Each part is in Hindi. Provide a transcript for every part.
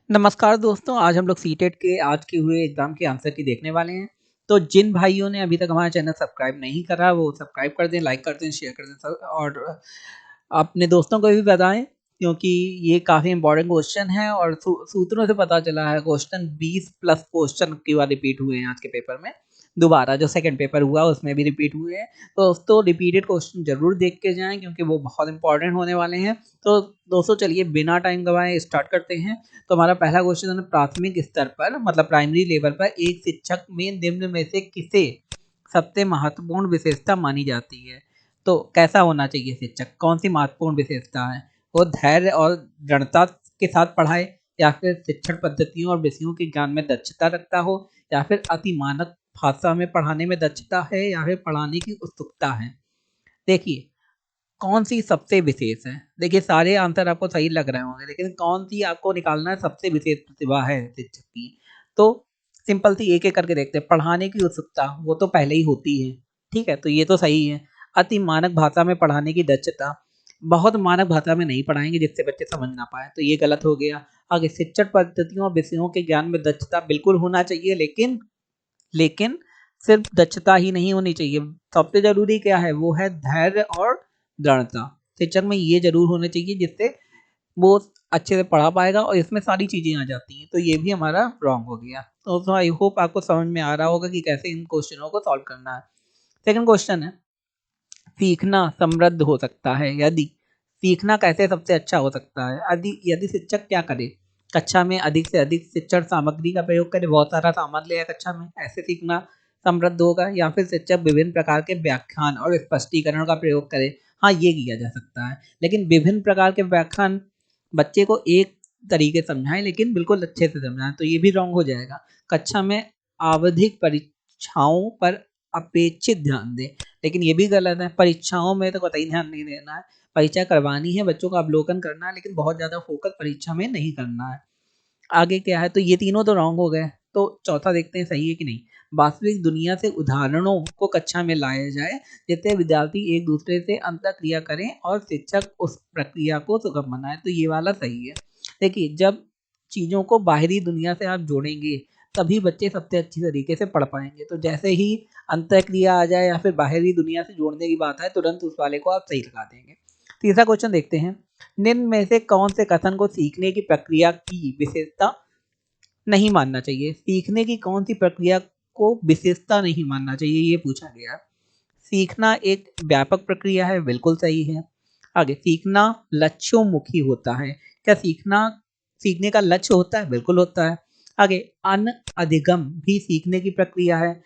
नमस्कार दोस्तों, आज हम लोग सीटेट के आज के हुए एग्ज़ाम के आंसर की देखने वाले हैं। तो जिन भाइयों ने अभी तक हमारा चैनल सब्सक्राइब नहीं करा, वो सब्सक्राइब कर दें, लाइक कर दें, शेयर कर दें और अपने दोस्तों को भी बताएँ क्योंकि ये काफ़ी इम्पोर्टेंट क्वेश्चन है और सूत्रों से पता चला है क्वेश्चन 20 प्लस क्वेश्चन की बार रिपीट हुए हैं आज के पेपर में। दोबारा जो सेकंड पेपर हुआ उसमें भी रिपीट हुए हैं। तो दोस्तों रिपीटेड क्वेश्चन ज़रूर देख के जाएँ क्योंकि वो बहुत इम्पोर्टेंट होने वाले हैं। तो दोस्तों चलिए बिना टाइम गँवाए स्टार्ट करते हैं। तो हमारा पहला क्वेश्चन है प्राथमिक स्तर पर मतलब प्राइमरी लेवल पर एक शिक्षक में निम्न में से किसे सबसे महत्वपूर्ण विशेषता मानी जाती है? तो कैसा होना चाहिए शिक्षक? कौन सी महत्वपूर्ण विशेषता है? वो धैर्य और दृढ़ता के साथ पढ़ाए या फिर शिक्षण पद्धतियों और विषयों के ज्ञान में दक्षता रखता हो या फिर अति मानक भाषा में पढ़ाने में दक्षता है या फिर पढ़ाने की उत्सुकता है? देखिए कौन-सी सबसे विशेष है? देखिए सारे आंसर आपको सही लग रहे होंगे, लेकिन कौन-सी आपको निकालना है सबसे विशेष प्रतिभा है शिक्षक की। तो सिंपल सी एक-एक करके देखते हैं। पढ़ाने की उत्सुकता, वो तो पहले ही होती है, ठीक है? तो ये तो सही है। अति मानक भाषा में पढ़ाने की दक्षता, बहुत मानक भाषा में नहीं पढ़ाएँगे जिससे बच्चे समझ ना पाएँ, तो ये गलत हो गया। आगे शिक्षण पद्धतियों और विषयों के ज्ञान में दक्षता बिल्कुल होना चाहिए लेकिन सिर्फ दक्षता ही नहीं होनी चाहिए। सबसे ज़रूरी क्या है? वो है धैर्य और दृढ़ता। शिक्षक में ये ज़रूर होना चाहिए जिससे वो अच्छे से पढ़ा पाएगा और इसमें सारी चीज़ें आ जाती हैं। तो ये भी हमारा रॉन्ग हो गया। तो आई होप आपको समझ में आ रहा होगा कि कैसे इन क्वेश्चनों को सॉल्व करना है। सेकंड क्वेश्चन है, सीखना समृद्ध हो सकता है यदि सीखना कैसे सबसे अच्छा हो सकता है? यदि यदि शिक्षक क्या करे? कक्षा में अधिक से अधिक शिक्षण सामग्री का प्रयोग करे, बहुत सारा सामान ले आए कक्षा में, ऐसे सीखना समृद्ध होगा या फिर शिक्षक विभिन्न प्रकार के व्याख्यान और स्पष्टीकरण का प्रयोग करे? हाँ, ये किया जा सकता है। लेकिन विभिन्न प्रकार के व्याख्यान बच्चे को एक तरीके से समझाएँ लेकिन बिल्कुल अच्छे से समझाएँ, तो ये भी रॉन्ग हो जाएगा। कक्षा में आवधिक परीक्षाओं पर अपेक्षित ध्यान दें। लेकिन ये भी गलत है, परीक्षाओं में तो कतई ध्यान नहीं देना है। परीक्षा करवानी है, बच्चों का अवलोकन करना है, लेकिन बहुत ज़्यादा फोकस परीक्षा में नहीं करना है। आगे क्या है? तो ये तीनों तो रॉन्ग हो गए। तो चौथा देखते हैं सही है कि नहीं। वास्तविक दुनिया से उदाहरणों को कक्षा में लाया जाए, जिससे विद्यार्थी एक दूसरे से अंतःक्रिया करें और शिक्षक उस प्रक्रिया को सुगम बनाए। तो ये वाला सही है। देखिए, जब चीज़ों को बाहरी दुनिया से आप जोड़ेंगे, तभी बच्चे सबसे अच्छी तरीके से पढ़ पाएँगे। तो जैसे ही अंतःक्रिया आ जाए या फिर बाहरी दुनिया से जोड़ने की बात आए, तुरंत उस वाले को आप सही लगा देंगे। तीसरा क्वेश्चन देखते हैं। निम्न में से कौन से कथन को सीखने की प्रक्रिया की विशेषता नहीं मानना चाहिए? सीखने की कौन-सी प्रक्रिया को विशेषता नहीं मानना चाहिए, ये पूछा गया है। सीखना एक व्यापक प्रक्रिया है, बिल्कुल सही है। आगे सीखना लक्ष्योन्मुखी होता है। क्या सीखने का लक्ष्य होता है? बिल्कुल होता है। आगे अधिगम भी सीखने की प्रक्रिया है,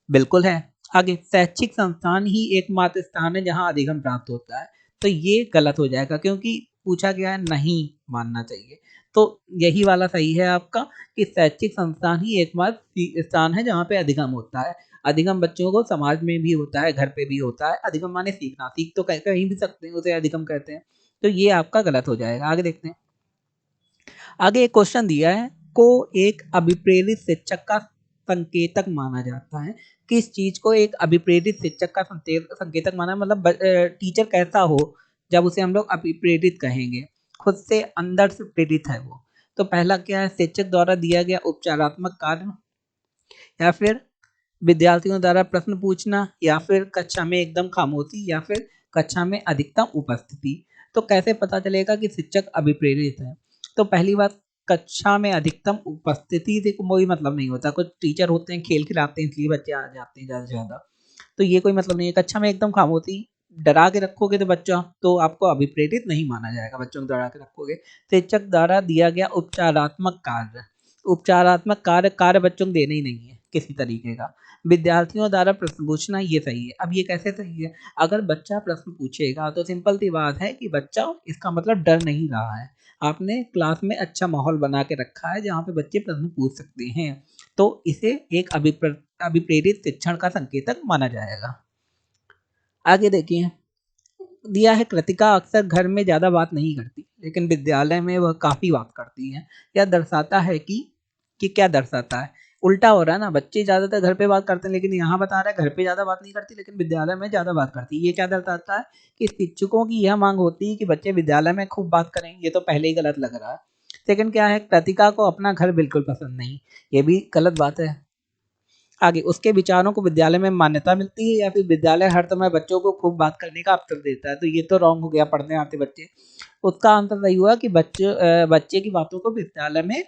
बिल्कुल है। आगे शैक्षिक संस्थान ही एकमात्र स्थान है जहाँ अधिगम प्राप्त होता है। तो ये गलत हो जाएगा क्योंकि पूछा गया है नहीं मानना चाहिए। तो यही वाला सही है आपका कि शैक्षिक संस्थान ही एकमात्र स्थान है जहाँ पे अधिगम होता है। अधिगम बच्चों को समाज में भी होता है, घर पे भी होता है। अधिगम माने सीखना, सीख तो कहीं भी सकते हैं, उसे अधिगम कहते हैं। तो ये आपका गलत हो जाएगा। आगे देखते हैं। आगे एक क्वेश्चन दिया है, को एक अभिप्रेरित शिक्षक का संकेतक माना जाता है। किस चीज़ को एक अभिप्रेरित शिक्षक का संकेतक माना है? मतलब टीचर कैसा हो जब उसे हम लोग अभिप्रेरित कहेंगे? खुद से अंदर से प्रेरित है वो। तो पहला क्या है? शिक्षक द्वारा दिया गया उपचारात्मक कार्य या फिर विद्यार्थियों द्वारा प्रश्न पूछना या फिर कक्षा में एकदम खामोशी या फिर कक्षा में अधिकतम उपस्थिति। तो कैसे पता चलेगा कि शिक्षक अभिप्रेरित है? तो पहली बात, कक्षा में अधिकतम उपस्थिति से कोई मतलब नहीं होता। कुछ टीचर होते हैं खेल खिलाते हैं इसलिए बच्चे आ जाते हैं ज़्यादा से ज़्यादा। तो ये कोई मतलब नहीं है। कक्षा में एकदम खामोशी डरा के रखोगे तो बच्चा तो आपको अभिप्रेरित नहीं माना जाएगा, बच्चों को डरा के रखोगे। शिक्षक द्वारा दिया गया उपचारात्मक कार्य बच्चों को देना ही नहीं है किसी तरीके का। विद्यार्थियों द्वारा प्रश्न पूछना ये सही है। अब ये कैसे सही है? अगर बच्चा प्रश्न पूछेगा तो सिंपल सी बात है कि बच्चा इसका मतलब डर नहीं रहा है। आपने क्लास में अच्छा माहौल बना के रखा है जहाँ पे बच्चे प्रश्न पूछ सकते हैं। तो इसे एक अभिप्रेरित शिक्षण का संकेतक माना जाएगा। आगे देखिए, दिया है कृतिका अक्सर घर में ज़्यादा बात नहीं करती, लेकिन विद्यालय में वह काफ़ी बात करती हैं। यह दर्शाता है कि क्या दर्शाता है? उल्टा हो रहा है ना, बच्चे ज़्यादातर घर पे बात करते हैं, लेकिन यहाँ बता रहा है घर पे ज़्यादा बात नहीं करती, लेकिन विद्यालय में ज़्यादा बात करती है। ये क्या दर्शाता है? कि शिक्षकों की यह माँग होती है कि बच्चे विद्यालय में खूब बात करें, ये तो पहले ही गलत लग रहा है। सेकंड क्या है, कृतिका को अपना घर बिल्कुल पसंद नहीं, ये भी गलत बात है। आगे, उसके विचारों को विद्यालय में मान्यता मिलती है या फिर विद्यालय हर समय बच्चों को खूब बात करने का अवसर देता है, तो ये तो रॉन्ग हो गया, पढ़ने आते बच्चे। उसका आंसर सही हुआ कि बच्चे की बातों को विद्यालय में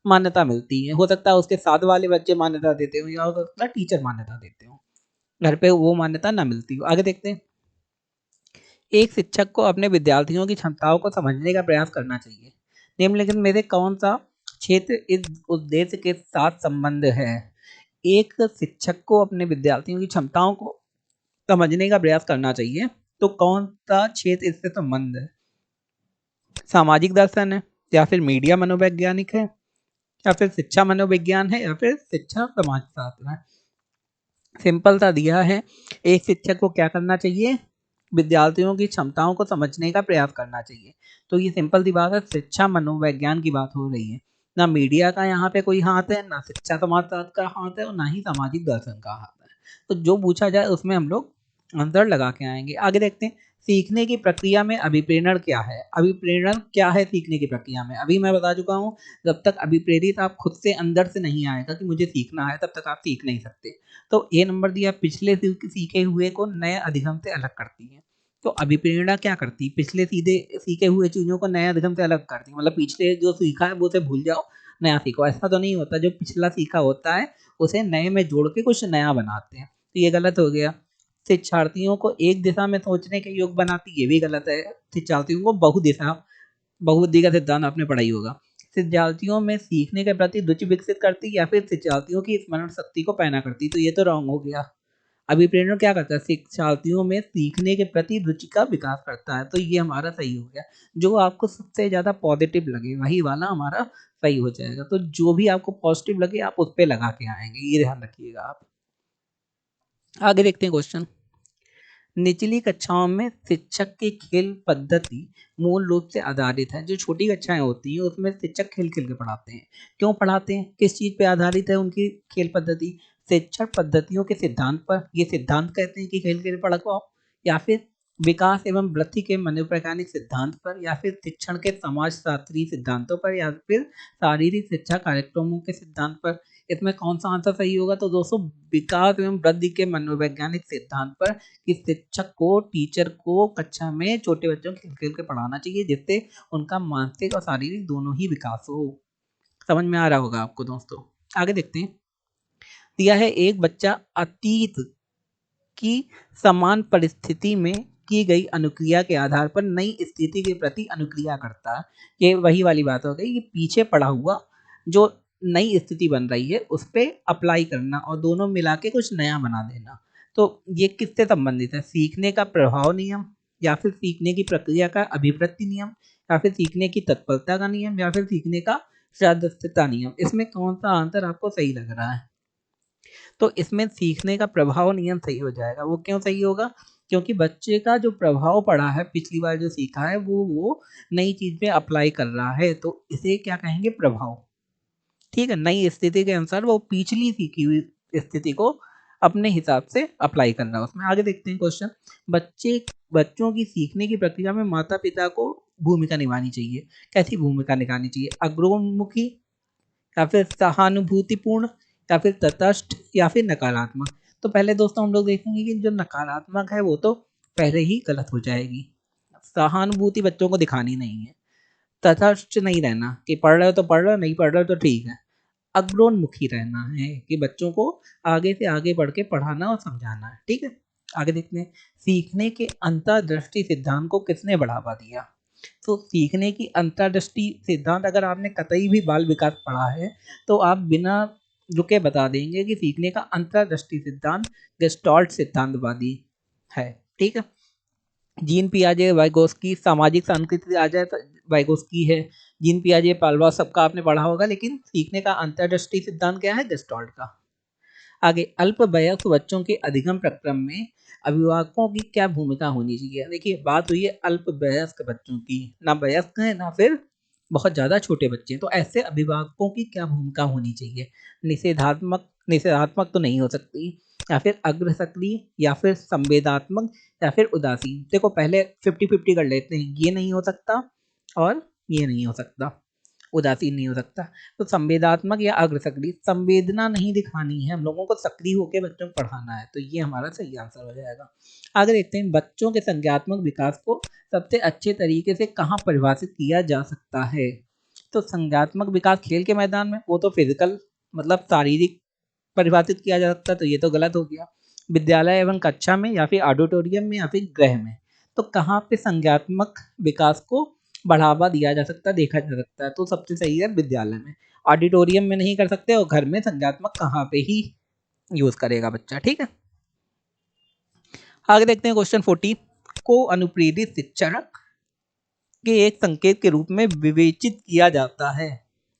मान्यता मिलती है। हो सकता है उसके साथ वाले बच्चे मान्यता देते हो या हो सकता है टीचर मान्यता देते हो, घर पे वो मान्यता ना मिलती हो। आगे देखते हैं, एक शिक्षक को अपने विद्यार्थियों की क्षमताओं को समझने का प्रयास करना चाहिए। निम्नलिखित में से कौन सा क्षेत्र इस उद्देश्य के साथ संबंध है? एक शिक्षक को अपने विद्यार्थियों की क्षमताओं को समझने का प्रयास करना चाहिए, तो कौन सा क्षेत्र इससे संबंध है? सामाजिक दर्शन है, या फिर मीडिया मनोवैज्ञानिक है, या फिर शिक्षा मनोविज्ञान है, या फिर शिक्षा समाजशास्त्र है? सिंपल सा दिया है, एक शिक्षक को क्या करना चाहिए, विद्यार्थियों की क्षमताओं को समझने का प्रयास करना चाहिए। तो ये सिंपल सी बात है, शिक्षा मनोविज्ञान की बात हो रही है। ना मीडिया का यहाँ पे कोई हाथ है, ना शिक्षा समाजशास्त्र का हाथ है, और ना ही सामाजिक दर्शन का हाथ है। तो जो पूछा जाए उसमें हम लोग आंसर लगा के आएंगे। आगे देखते हैं, सीखने की प्रक्रिया में अभिप्रेरण क्या है? अभिप्रेरण क्या है सीखने की प्रक्रिया में? अभी मैं बता चुका हूँ, जब तक अभिप्रेरित आप खुद से अंदर से नहीं आएगा कि मुझे सीखना है, तब तक आप सीख नहीं सकते। तो ए नंबर दिया, पिछले सीखे हुए को नए अधिगम से अलग करती है। तो अभिप्रेरणा क्या करती है, पिछले सीधे सीखे हुए चीजों को नए अधिगम से अलग करती है। मतलब पिछले जो सीखा है वो से भूल जाओ, नया सीखो, ऐसा तो नहीं होता। जो पिछला सीखा होता है उसे नए में जोड़ के कुछ नया बनाते हैं, तो ये गलत हो गया। शिक्षार्थियों को एक दिशा में सोचने के योग बनाती, ये भी गलत है। शिक्षार्थियों को बहुबुद्धि का सिद्धांत आपने पढ़ाई होगा। शिक्षार्थियों में सीखने के प्रति रुचि विकसित करती, या फिर शिक्षार्थियों की स्मरण शक्ति को पैना करती, तो ये तो रॉन्ग हो गया। अभिप्रेरण क्या करता है, शिक्षार्थियों में सीखने के प्रति रुचि का विकास करता है, तो ये हमारा सही हो गया। जो आपको सबसे ज्यादा पॉजिटिव लगे वही वाला हमारा सही हो जाएगा। तो जो भी आपको पॉजिटिव लगे आप उस पर लगा के आएंगे, ये ध्यान रखिएगा आप। आगे देखते हैं क्वेश्चन, निचली कक्षाओं में शिक्षक की खेल पद्धति मूल रूप से आधारित है। जो छोटी कक्षाएं होती हैं उसमें शिक्षक खेल खेल के पढ़ाते हैं। क्यों पढ़ाते हैं, किस चीज पे आधारित है उनकी खेल पद्धति? शिक्षण पद्धतियों के सिद्धांत पर, ये सिद्धांत कहते हैं कि खेल खेल पढ़ाओ, या फिर विकास एवं वृद्धि के मनोवैज्ञानिक सिद्धांत पर, या फिर शिक्षण के समाजशास्त्रीय सिद्धांतों पर, या फिर शारीरिक शिक्षा कार्यक्रमों के सिद्धांत पर? इसमें कौन सा आंसर सही होगा? तो दोस्तों, विकास एवं वृद्धि के मनोवैज्ञानिक सिद्धांत पर, कि शिक्षक को, टीचर को कक्षा में छोटे बच्चों को खेल खेल के पढ़ाना चाहिए, जिससे उनका मानसिक और शारीरिक दोनों ही विकास हो। समझ में आ रहा होगा आपको दोस्तों। आगे देखते हैं, दिया है, एक बच्चा अतीत की समान परिस्थिति में की गई अनुक्रिया के आधार पर नई स्थिति के प्रति अनुक्रिया करता है। ये वही वाली बात हो गई कि पीछे पड़ा हुआ जो नई स्थिति बन रही है उस पर अप्लाई करना और दोनों मिला के कुछ नया बना देना। तो ये किससे संबंधित है? सीखने का प्रभाव नियम, या फिर सीखने की प्रक्रिया का अभिवृत्ति नियम, या फिर सीखने की तत्परता का नियम, या फिर सीखने का सदस्यता नियम? इसमें कौन सा आंसर आपको सही लग रहा है? तो इसमें सीखने का प्रभाव नियम सही हो जाएगा। वो क्यों सही होगा? क्योंकि बच्चे का जो प्रभाव पड़ा है, पिछली बार जो सीखा है वो नई चीज में अप्लाई कर रहा है, तो इसे क्या कहेंगे? प्रभाव। ठीक है, नई स्थिति के अनुसार वो पिछली सीखी हुई स्थिति को अपने हिसाब से अप्लाई कर रहा है उसमें। आगे देखते हैं क्वेश्चन, बच्चों की सीखने की प्रक्रिया में माता पिता को भूमिका निभानी चाहिए। कैसी भूमिका निभानी चाहिए? अग्रोन्मुखी, या फिर सहानुभूतिपूर्ण, या फिर तटस्थ, या फिर नकारात्मक? तो पहले दोस्तों हम लोग देखेंगे कि जो नकारात्मक है वो तो पहले ही गलत हो जाएगी। सहानुभूति बच्चों को दिखानी नहीं है। तटस्थ नहीं रहना कि पढ़ रहे हो तो पढ़ रहे हो, नहीं पढ़ रहे हो तो ठीक है। अग्रोन्मुखी रहना है कि बच्चों को आगे से आगे बढ़ के पढ़ाना और समझाना है। ठीक है, आगे देखते हैं, सीखने के अंतर्दृष्टि सिद्धांत को किसने बढ़ावा दिया? तो सीखने की अंतर्दृष्टि सिद्धांत अगर आपने कतई भी बाल विकास पढ़ा है तो आप बिना रुके बता देंगे कि सीखने का अंतर्दृष्टि सिद्धांत गेस्टाल्ट सिद्धांतवादी है। ठीक है, जीन पियाजे वाइगोस्की, सामाजिक सांस्कृतिक आ जाए तो वाइगोस्की है। जीन पियाजे पालवा सबका आपने पढ़ा होगा, लेकिन सीखने का अंतर्दृष्टि सिद्धांत क्या है? गेस्टाल्ट का। आगे, अल्प वयस्क बच्चों के अधिगम प्रक्रम में अभिभावकों की क्या भूमिका होनी चाहिए? देखिए, बात हुई है अल्प वयस्क बच्चों की, ना वयस्क है ना फिर बहुत ज्यादा छोटे बच्चे हैं, तो ऐसे अभिभावकों की क्या भूमिका होनी चाहिए? निषेधात्मक तो नहीं हो सकती, या फिर अग्र सक्रिय, या फिर संवेदात्मक, या फिर उदासीन? देखो, पहले 50-50 कर लेते हैं, ये नहीं हो सकता और ये नहीं हो सकता। उदासीन नहीं हो सकता। तो संवेदात्मक या अग्रसक्रिय, संवेदना नहीं दिखानी है, हम लोगों को सक्रिय होकर बच्चों को पढ़ाना है, तो ये हमारा सही आंसर हो जाएगा। आगे देखते हैं, बच्चों के संज्ञानात्मक विकास को सबसे अच्छे तरीके से कहाँ परिभाषित किया जा सकता है। तो संज्ञानात्मक विकास खेल के मैदान में, वो तो फिजिकल मतलब शारीरिक परिभाषित किया जा सकता है, तो ये तो गलत हो गया। विद्यालय एवं कक्षा में, या फिर ऑडिटोरियम में, या फिर गृह में। तो कहाँ पे संज्ञानात्मक विकास को बढ़ावा दिया जा सकता है, देखा जा सकता है, तो सबसे सही है विद्यालय में। ऑडिटोरियम में नहीं कर सकते, और घर में संज्ञानात्मक कहाँ पे ही यूज करेगा बच्चा, ठीक है। आगे देखते हैं क्वेश्चन 14, को अनुप्रेरित शिक्षण के एक संकेत के रूप में विवेचित किया जाता है।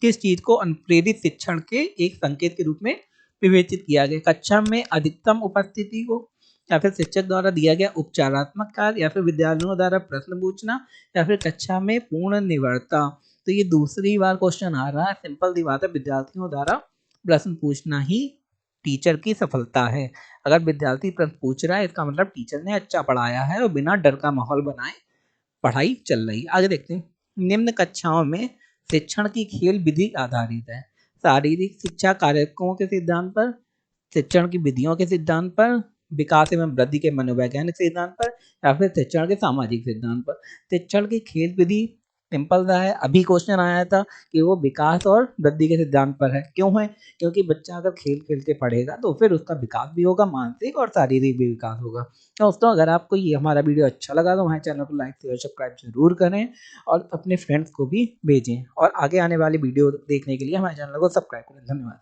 किस चीज को अनुप्रेरित शिक्षण के एक संकेत के रूप में विवेचित किया गया? कक्षा में अधिकतम उपस्थिति को, या फिर शिक्षक द्वारा दिया गया उपचारात्मक कार्य, या फिर विद्यार्थियों द्वारा प्रश्न पूछना, या फिर कक्षा में पूर्ण निवरता। तो ये दूसरी बार क्वेश्चन आ रहा है, सिंपल सी बात है, विद्यार्थियों द्वारा प्रश्न पूछना ही टीचर की सफलता है। अगर विद्यार्थी प्रश्न पूछ रहा है, इसका मतलब टीचर ने अच्छा पढ़ाया है और बिना डर का माहौल बनाए पढ़ाई चल रही। आगे देखते हैं, निम्न कक्षाओं में शिक्षण की खेल विधि आधारित है। शारीरिक शिक्षा कार्यक्रमों के सिद्धांत पर, शिक्षण की विधियों के सिद्धांत पर, विकास एवं वृद्धि के मनोवैज्ञानिक सिद्धांत पर, या फिर शिक्षण के सामाजिक सिद्धांत पर। शिक्षण की खेल विधि सिंपल सा है, अभी क्वेश्चन आया था कि वो विकास और वृद्धि के सिद्धांत पर है। क्यों है? क्योंकि बच्चा अगर खेल खेल के पढ़ेगा तो फिर उसका विकास भी होगा, मानसिक और शारीरिक भी विकास होगा। तो दोस्तों, अगर आपको ये हमारा वीडियो अच्छा लगा तो हमारे चैनल को लाइक शेयर सब्सक्राइब जरूर करें, और अपने फ्रेंड्स को भी भेजें, और आगे आने वाली वीडियो देखने के लिए हमारे चैनल को सब्सक्राइब करें। धन्यवाद।